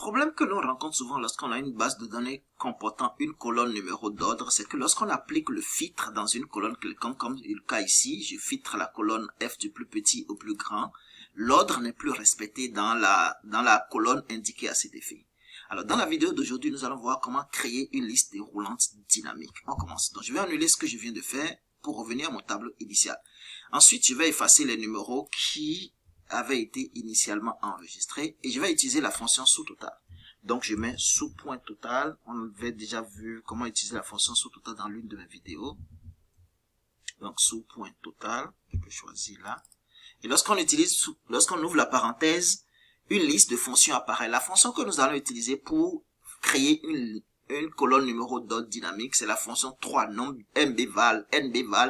problème que l'on rencontre souvent lorsqu'on a une base de données comportant une colonne numéro d'ordre, c'est que lorsqu'on applique le filtre dans une colonne quelconque, comme le cas ici, je filtre la colonne F du plus petit au plus grand, l'ordre n'est plus respecté dans la colonne indiquée à cet effet. Alors, dans la vidéo d'aujourd'hui, nous allons voir comment créer une liste déroulante dynamique. On commence. Donc, je vais annuler ce que je viens de faire pour revenir à mon tableau initial. Ensuite, je vais effacer les numéros qui avaient été initialement enregistrés et je vais utiliser la fonction sous total. Donc, je mets sous point total. On avait déjà vu comment utiliser la fonction sous total dans l'une de mes vidéos. Donc, sous point total, je peux choisir là. Et lorsqu'on ouvre la parenthèse, une liste de fonctions apparaît. La fonction que nous allons utiliser pour créer une colonne numéro d'ordre dynamique, c'est la fonction 3, nombre nbval,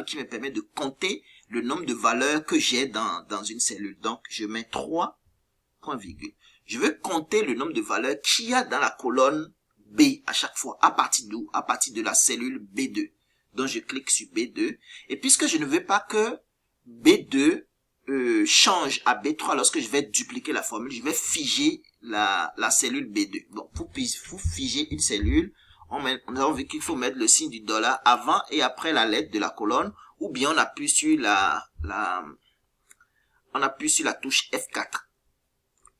qui me permet de compter le nombre de valeurs que j'ai dans une cellule. Donc, je mets 3, point virgule. Je veux compter le nombre de valeurs qu'il y a dans la colonne B à chaque fois. À partir d'où? À partir de la cellule B2. Donc, je clique sur B2. Et puisque je ne veux pas que B2 change à B3 lorsque je vais dupliquer la formule, je vais figer la cellule B2. Bon, pour figer une cellule, nous avons vu qu'il faut mettre le signe du dollar avant et après la lettre de la colonne, ou bien on appuie sur la touche F4.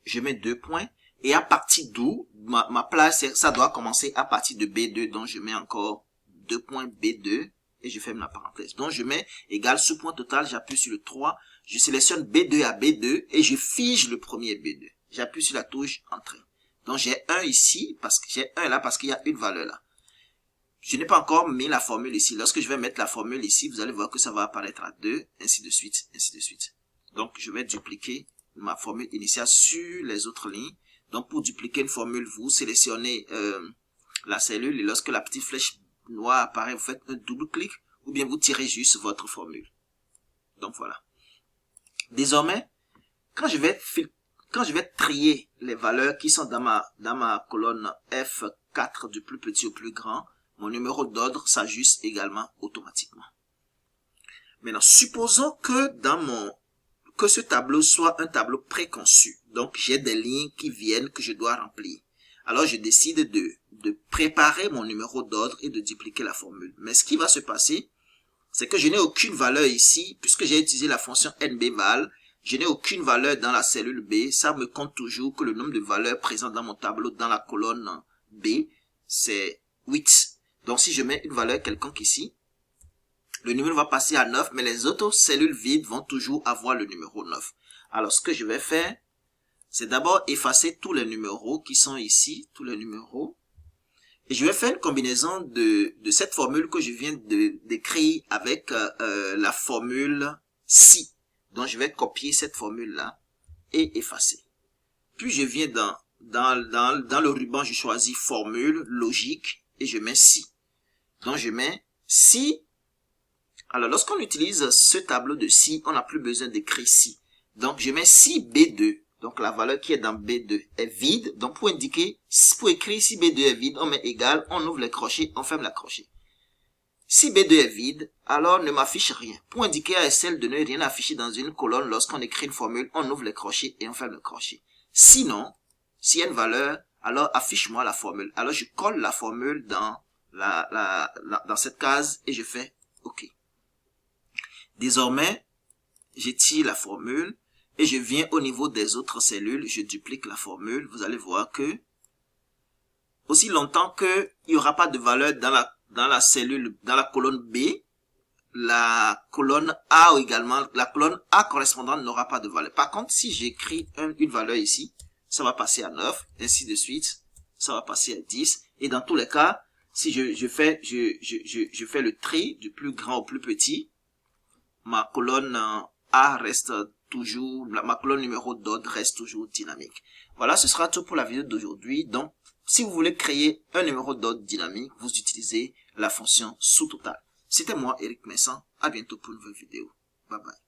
Je mets 2 points et à partir d'où ma place, ça doit commencer à partir de B2, donc je mets encore 2 points B2 et je ferme la parenthèse. Donc je mets égal sous point total, j'appuie sur le 3, je sélectionne B2 à B2 et je fige le premier B2. J'appuie sur la touche entrée. Donc j'ai 1 ici, parce que j'ai 1 là parce qu'il y a une valeur là. Je n'ai pas encore mis la formule ici. Lorsque je vais mettre la formule ici, vous allez voir que ça va apparaître à 2, ainsi de suite, ainsi de suite. Donc je vais dupliquer ma formule initiale sur les autres lignes. Donc pour dupliquer une formule, vous sélectionnez la cellule et lorsque la petite flèche noire apparaît, vous faites un double clic ou bien vous tirez juste votre formule. Donc voilà. Désormais, quand je vais trier les valeurs qui sont dans ma colonne F4 du plus petit au plus grand, mon numéro d'ordre s'ajuste également automatiquement. Maintenant, supposons que que ce tableau soit un tableau préconçu. Donc, j'ai des lignes qui viennent que je dois remplir. Alors, je décide de préparer mon numéro d'ordre et de dupliquer la formule. Mais ce qui va se passer, c'est que je n'ai aucune valeur ici, puisque j'ai utilisé la fonction nbval, je n'ai aucune valeur dans la cellule B, ça me compte toujours que le nombre de valeurs présentes dans mon tableau dans la colonne B, c'est 8. Donc si je mets une valeur quelconque ici, le numéro va passer à 9, mais les autres cellules vides vont toujours avoir le numéro 9. Alors ce que je vais faire, c'est d'abord effacer tous les numéros qui sont ici, tous les numéros. Et je vais faire une combinaison de cette formule que je viens d'écrire avec la formule si. Donc, je vais copier cette formule-là et effacer. Puis, je viens dans le ruban, je choisis formule, logique, et je mets si. Donc, je mets si. Alors, lorsqu'on utilise ce tableau de si, on n'a plus besoin d'écrire si. Donc, je mets si B2. Donc, la valeur qui est dans B2 est vide. Donc, pour écrire si B2 est vide, on met égal, on ouvre les crochets, on ferme la crochet. Si B2 est vide, alors ne m'affiche rien. Pour indiquer à Excel de ne rien afficher dans une colonne lorsqu'on écrit une formule, on ouvre les crochets et on ferme le crochet. Sinon, s'il y a une valeur, alors affiche-moi la formule. Alors, je colle la formule dans cette case et je fais OK. Désormais, j'étire la formule. Et je viens au niveau des autres cellules, je duplique la formule. Vous allez voir que, aussi longtemps qu'il n'y aura pas de valeur dans la cellule, dans la colonne B, la colonne A également, la colonne A correspondante n'aura pas de valeur. Par contre, si j'écris une valeur ici, ça va passer à 9, ainsi de suite, ça va passer à 10. Et dans tous les cas, si je fais le tri du plus grand au plus petit, ma colonne A reste toujours, ma colonne numéro d'ordre reste toujours dynamique. Voilà, ce sera tout pour la vidéo d'aujourd'hui. Donc, si vous voulez créer un numéro d'ordre dynamique, vous utilisez la fonction sous total. C'était moi, Eric Messan. À bientôt pour une nouvelle vidéo. Bye bye.